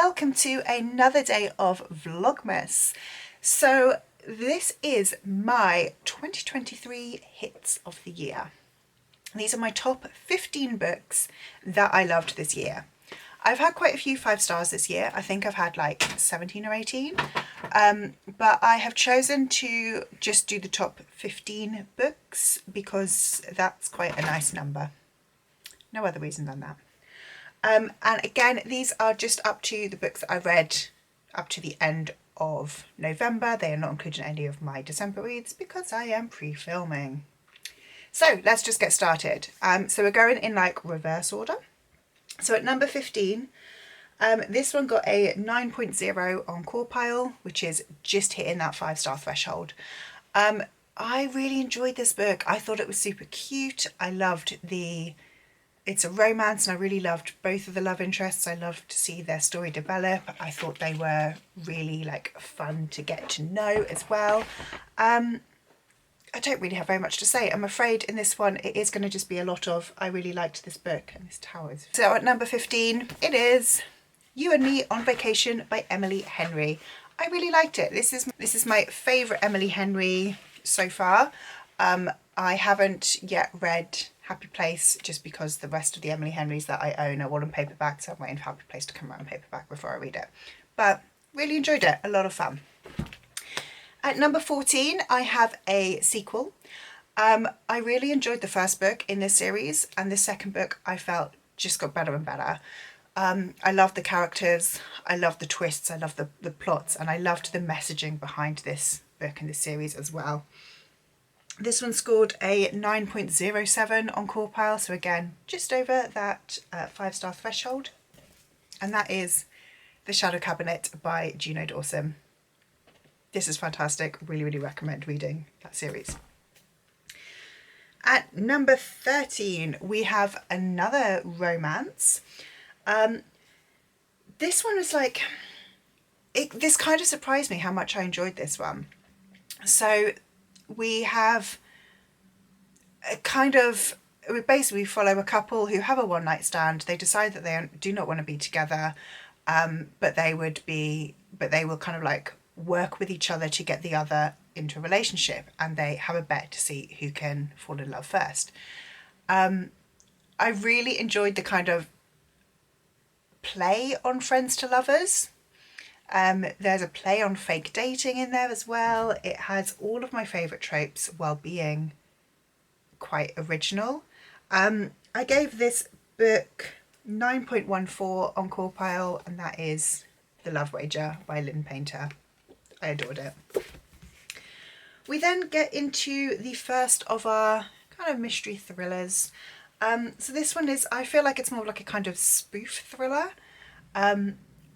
welcome to another day of Vlogmas. So this is my 2023 hits of the year. These are my top 15 books that I loved this year. I've had quite a few 5 stars this year. I think I've had like 17 or 18. But I have chosen to just do the top 15 books because that's quite a nice number. No other reason than that. And again, these are just up to the books that I read up to the end of November. They are not including any of my December reads because I am pre-filming. So let's just get started. So we're going in like reverse order. So at number 15, this one got a 9.0 on Core which is just hitting that 5-star threshold. I really enjoyed this book. I thought it was super cute. I loved it's a romance and I really loved both of the love interests. I loved to see their story develop. I thought they were really like fun to get to know as well. I don't really have very much to say. I'm afraid in this one it is going to just be a lot of I really liked this book and this towers. So at number 15 it is You and Me on Vacation by Emily Henry. I really liked it. This is my favourite Emily Henry so far. I haven't yet read Happy Place just because the rest of the Emily Henrys that I own are all in paperback, so I'm waiting for Happy Place to come out in paperback before I read it. But really enjoyed it, a lot of fun. At number 14, I have a sequel. I really enjoyed the first book in this series, and the second book I felt just got better and better. I loved the characters, I loved the twists, I loved the plots, and I loved the messaging behind this book and this series as well. This one scored a 9.07 on Core, so again, just over that 5-star threshold. And that is The Shadow Cabinet by Juno Dawson. This is fantastic. Really, really recommend reading that series. At number 13, we have another romance. This one was like, this kind of surprised me how much I enjoyed this one. So we have a kind of, we follow a couple who have a one-night stand. They decide that they do not want to be together, but they will kind of like work with each other to get the other into a relationship, and they have a bet to see who can fall in love first. I really enjoyed the kind of play on friends to lovers. There's a play on fake dating in there as well. It has all of my favourite tropes while being quite original. I gave this book 9.14 on Core, and that is The Love Wager by Lynn Painter. I adored it. We then get into the first of our kind of mystery thrillers. So this one is, I feel like it's more like a kind of spoof thriller.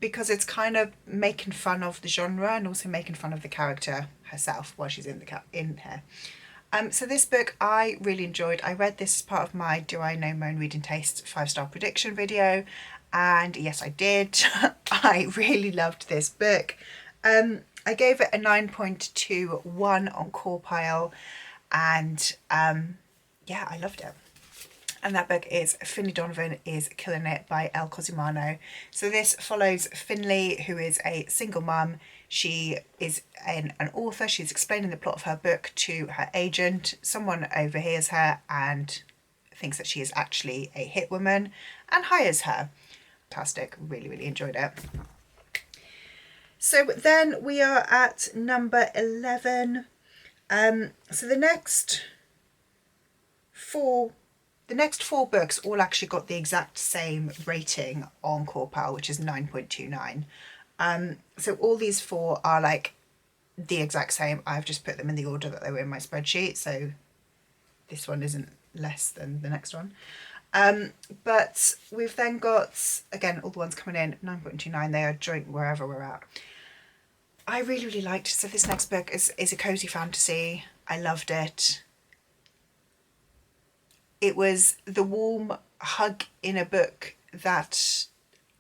Because it's kind of making fun of the genre and also making fun of the character herself while she's in here. So this book I really enjoyed. I read this as part of my Do I Know My Own Reading Taste 5-star prediction video, and yes I did. I really loved this book. I gave it a 9.21 on Core, and yeah, I loved it. And that book is Finley Donovan is Killing It by Elle Cosimano. So this follows Finley, who is a single mum. She is an author. She's explaining the plot of her book to her agent. Someone overhears her and thinks that she is actually a hit woman and hires her. Fantastic. Really, really enjoyed it. So then we are at number 11. So the next four books all actually got the exact same rating on Core, which is 9.29. So all these 4 are like the exact same. I've just put them in the order that they were in my spreadsheet, so this one isn't less than the next one. But we've then got, again, all the ones coming in, 9.29, they are joint wherever we're at. I really, really liked it. So this next book is a cozy fantasy. I loved it. It was the warm hug in a book that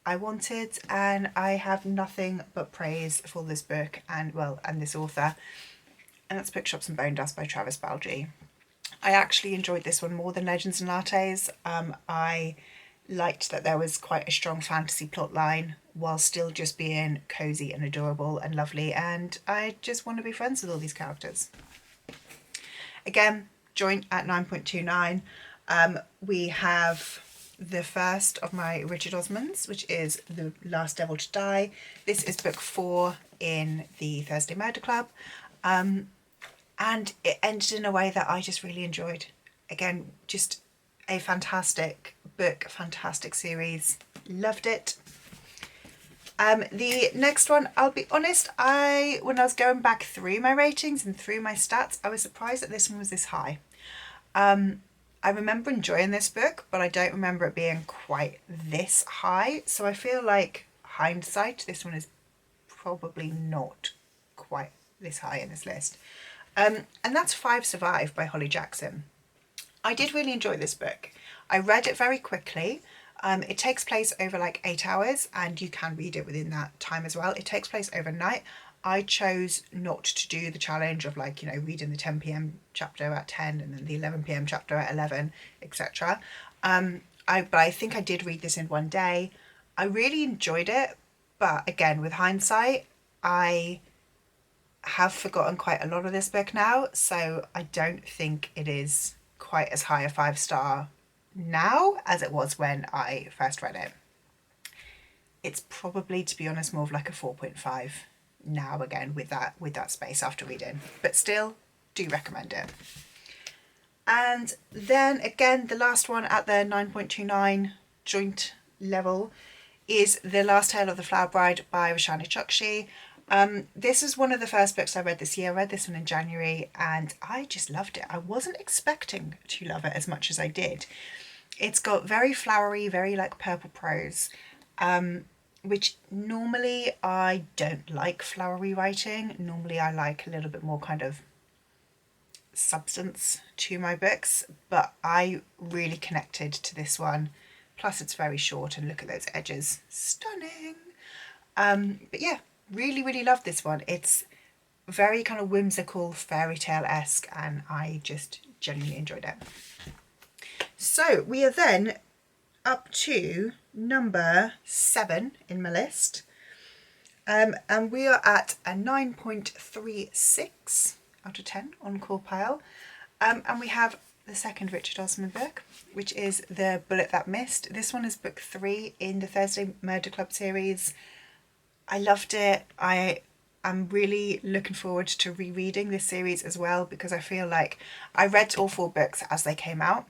I wanted, and I have nothing but praise for this book and this author, and that's Bookshops and Bone Dust by Travis Balgi. I actually enjoyed this one more than Legends and Lattes. I liked that there was quite a strong fantasy plot line while still just being cozy and adorable and lovely, and I just want to be friends with all these characters. Again, joint at 9.29. We have the first of my Richard Osmans, which is The Last Devil to Die. This is book 4 in the Thursday Murder Club, and it ended in a way that I just really enjoyed. Again, just a fantastic book, fantastic series, loved it. The next one, I'll be honest, when I was going back through my ratings and through my stats, I was surprised that this one was this high. I remember enjoying this book, but I don't remember it being quite this high. So I feel like, hindsight, this one is probably not quite this high in this list. And that's 5 Survive by Holly Jackson. I did really enjoy this book. I read it very quickly. It takes place over like 8 hours, and you can read it within that time as well. It takes place overnight. I chose not to do the challenge of like, you know, reading the 10 p.m. chapter at 10 and then the 11 p.m. chapter at 11, etc. But I think I did read this in one day. I really enjoyed it, but again, with hindsight, I have forgotten quite a lot of this book now, so I don't think it is quite as high a 5-star now as it was when I first read it. It's probably, to be honest, more of like a 4.5 now, again with that space after reading, but still do recommend it. And then again, the last one at the 9.29 joint level is The Last Tale of the Flower Bride by Roshani Chokshi. This is one of the first books I read this year. I read this one in January and I just loved it. I wasn't expecting to love it as much as I did. It's got very flowery, very like purple prose, which normally I don't like flowery writing. Normally I like a little bit more kind of substance to my books, but I really connected to this one. Plus it's very short and look at those edges, stunning. But yeah, really loved this one. It's very kind of whimsical, fairy tale-esque, and I just genuinely enjoyed it. So we are then up to number 7 in my list, and we are at a 9.36 out of 10 on Core and we have the second Richard Osman book, which is The Bullet That Missed. This one is book 3 in the Thursday Murder Club series. I loved it. I'm really looking forward to rereading this series as well, because I feel like I read all 4 books as they came out.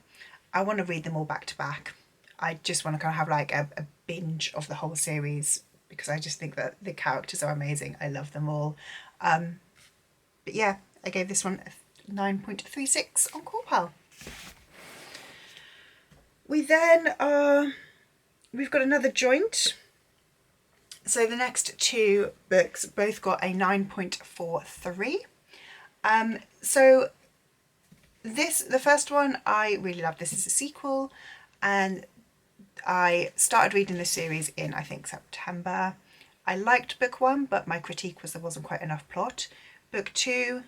I want to read them all back to back. I just want to kind of have like a binge of the whole series, because I just think that the characters are amazing. I love them all. But yeah, I gave this one a 9.36 on Core. We've got another joint. So the next 2 books both got a 9.43. So the first one I really love. This is a sequel, and I started reading this series in, I think, September. I liked book 1, but my critique was there wasn't quite enough plot. Book 2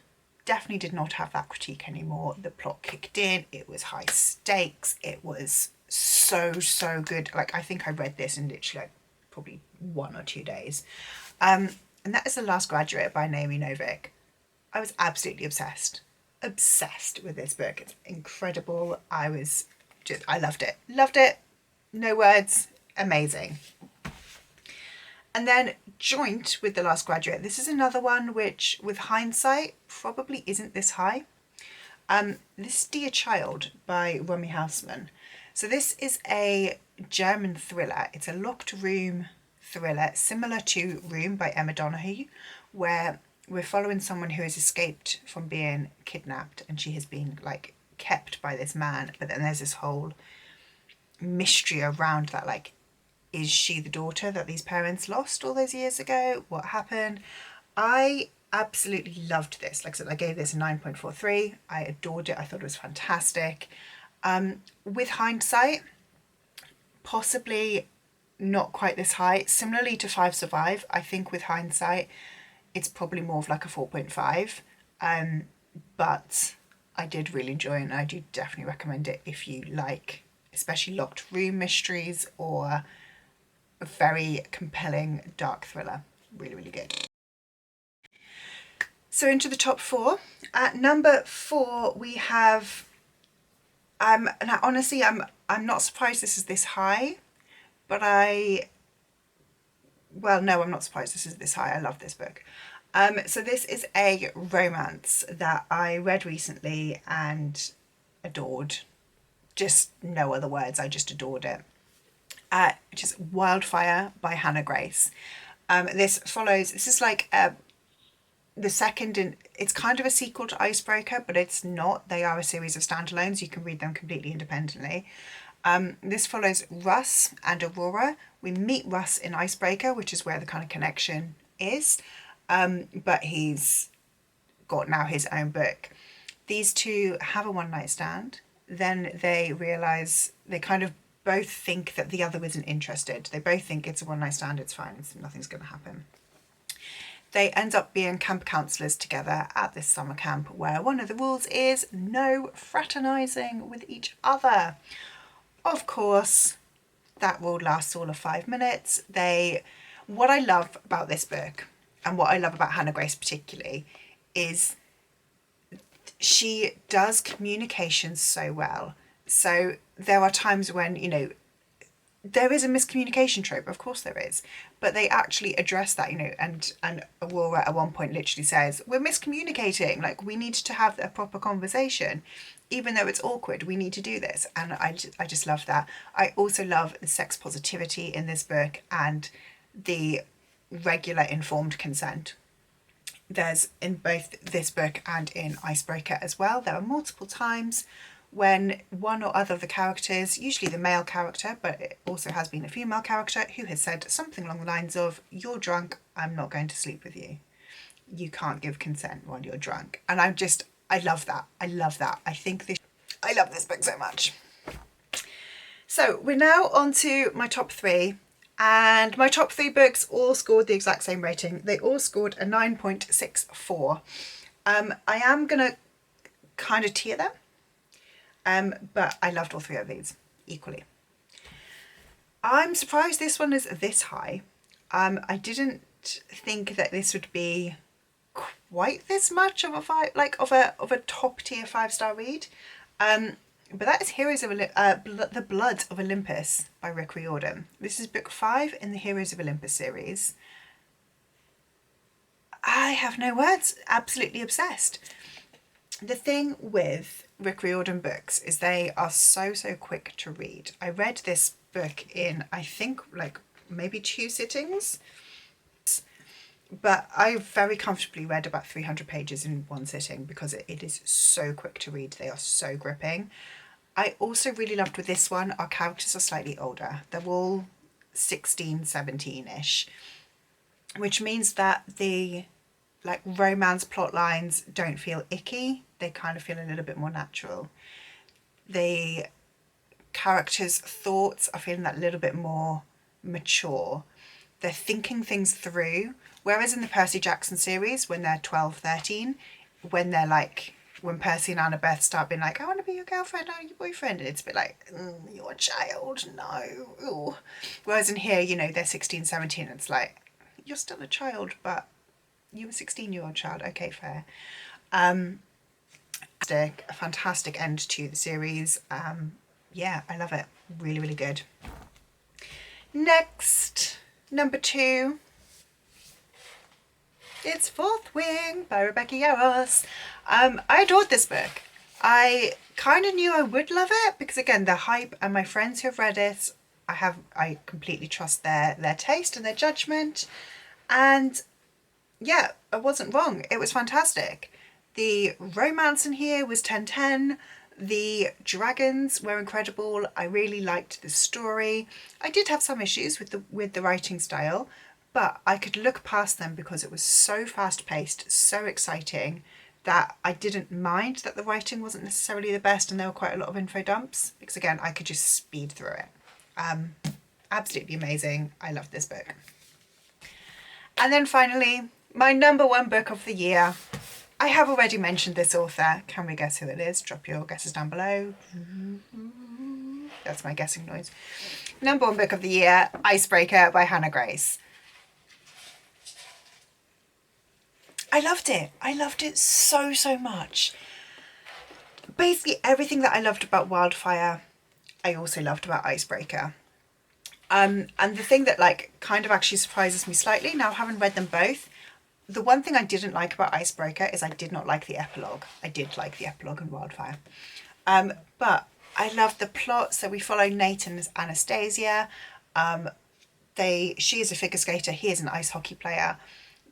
definitely did not have that critique anymore. The plot kicked in. It was high stakes. It was so good. Like, I think I read this in literally like probably 1 or 2 days. And that is The Last Graduate by Naomi Novik. I was absolutely obsessed with this book. It's incredible. I loved it. No words. Amazing. And then joint with The Last Graduate. This is another one which, with hindsight, probably isn't this high. This is Dear Child by Romy Hausman. So this is a German thriller. It's a locked room thriller similar to Room by Emma Donoghue, where we're following someone who has escaped from being kidnapped, and she has been like kept by this man, but then there's this whole mystery around that, like, is she the daughter that these parents lost all those years ago? What happened? I absolutely loved this. Like I said, I gave this a 9.43. I adored it. I thought it was fantastic. With hindsight, possibly not quite this high. Similarly to 5 Survive, I think with hindsight, it's probably more of like a 4.5. But I did really enjoy it, and I do definitely recommend it if you like especially locked room mysteries or a very compelling dark thriller. Really, really good. So into the top 4. At number 4 we have, now honestly I'm not surprised this is this high, but well, no, I'm not surprised this is this high. I love this book. So this is a romance that I read recently and adored. Just no other words, I just adored it. Which is Wildfire by Hannah Grace. This is like the second in, it's kind of a sequel to Icebreaker, but it's not. They are a series of standalones. You can read them completely independently. This follows Russ and Aurora. We meet Russ in Icebreaker, which is where the kind of connection is. But he's got now his own book. These two have a one night stand. Then they realise, they kind of both think that the other isn't interested. They both think it's a one night stand, it's fine, nothing's going to happen. They end up being camp counsellors together at this summer camp where one of the rules is no fraternising with each other. Of course, that rule lasts all of 5 minutes. What I love about this book, and what I love about Hannah Grace particularly, is she does communication so well. So there are times when, you know, there is a miscommunication trope, of course there is, but they actually address that, you know, and Aurora at one point literally says, we're miscommunicating, like we need to have a proper conversation, even though it's awkward, we need to do this. And I just love that. I also love the sex positivity in this book and the regular informed consent. There's in both this book and in Icebreaker as well, there are multiple times when one or other of the characters, usually the male character, but it also has been a female character, who has said something along the lines of, you're drunk, I'm not going to sleep with you. You can't give consent while you're drunk. And I love that. I love that. I love this book so much. So we're now on to my top 3. And my top 3 books all scored the exact same rating. They all scored a 9.64. I am going to kind of tier them. But I loved all 3 of these equally. I'm surprised this one is this high. I didn't think that this would be quite this much of a top tier 5-star read. But that is The Blood of Olympus by Rick Riordan. This is book 5 in the Heroes of Olympus series. I have no words. Absolutely obsessed. The thing with Rick Riordan books is they are so quick to read. I read this book in, I think, like maybe 2 sittings, but I very comfortably read about 300 pages in one sitting because it is so quick to read. They are so gripping. I also really loved with this one, our characters are slightly older. They're all 16, 17-ish, which means that the like romance plot lines don't feel icky. They kind of feel a little bit more natural. The characters' thoughts are feeling that little bit more mature. They're thinking things through. Whereas in the Percy Jackson series, when they're 12, 13, when Percy and Annabeth start being like, I want to be your girlfriend, I want your boyfriend, and it's a bit like, you're a child, no. Ooh. Whereas in here, you know, they're 16, 17, and it's like, you're still a child, but you're a 16-year-old child. Okay, fair. A fantastic end to the series. Yeah, I love it. Really, really good. Next, number 2. It's Fourth Wing by Rebecca Yarros. I adored this book. I kind of knew I would love it because, again, the hype and my friends who have read it, I completely trust their taste and their judgment. And yeah, I wasn't wrong. It was fantastic. The romance in here was 10/10. The dragons were incredible. I really liked the story. I did have some issues with the writing style, but I could look past them because it was so fast-paced, so exciting, that I didn't mind that the writing wasn't necessarily the best and there were quite a lot of info dumps, because again, I could just speed through it. Absolutely amazing. I loved this book. And then finally, my number 1 book of the year. I have already mentioned this author. Can we guess who it is? Drop your guesses down below. That's my guessing noise. Number 1 book of the year, Icebreaker by Hannah Grace. I loved it. I loved it so, so much. Basically everything that I loved about Wildfire, I also loved about Icebreaker. And the thing that like kind of actually surprises me slightly, now having read them both, the one thing I didn't like about Icebreaker is I did not like the epilogue. I did like the epilogue in Wildfire. But I loved the plot. So we follow Nate and Anastasia. She is a figure skater, he is an ice hockey player.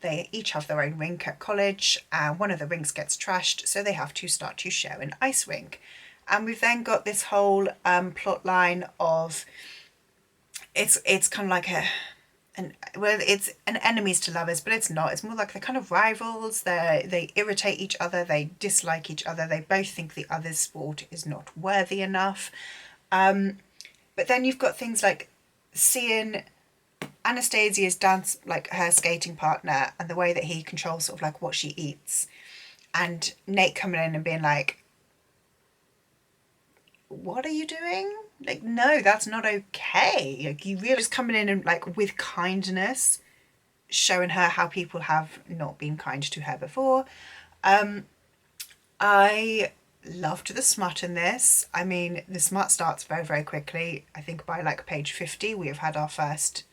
They each have their own rink at college, and one of the rinks gets trashed, so they have to start to share an ice rink. And we've then got this whole plot line of it's kind of like it's an enemies to lovers, but it's not. It's more like they're kind of rivals. They irritate each other. They dislike each other. They both think the other's sport is not worthy enough. But then you've got things like seeing Anastasia's dance, like her skating partner, and the way that he controls sort of like what she eats, and Nate coming in and being like, what are you doing? Like, no, that's not okay. Like, you really just coming in and like with kindness, showing her how people have not been kind to her before. I loved the smut in this. I mean, the smut starts very, very quickly. I think by like page 50 we have had our first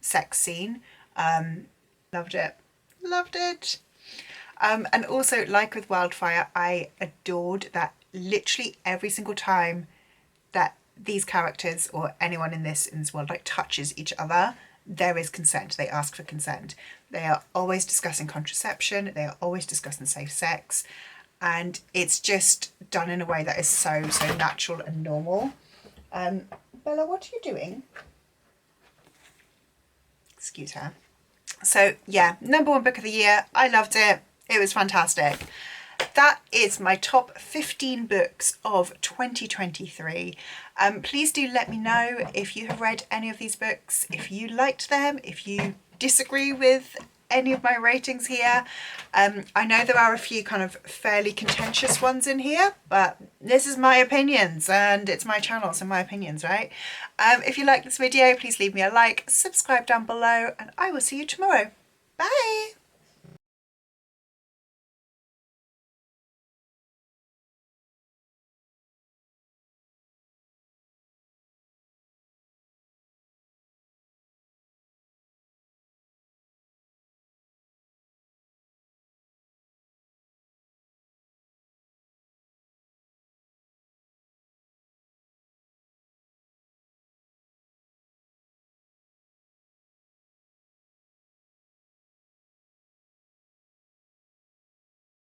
sex scene. Loved it. Loved it. And also, like with Wildfire, I adored that literally every single time that these characters or anyone in this world like touches each other, there is consent. They ask for consent. They are always discussing contraception. They are always discussing safe sex. And it's just done in a way that is so, so natural and normal. Bella, what are you doing? Excuse her. So yeah, number 1 book of the year. I loved it. It was fantastic. That is my top 15 books of 2023. Please do let me know if you have read any of these books, if you liked them, if you disagree with any of my ratings here. I know there are a few kind of fairly contentious ones in here, but this is my opinions and it's my channel, so my opinions, right? If you like this video, please leave me a like, subscribe down below, and I will see you tomorrow. Bye!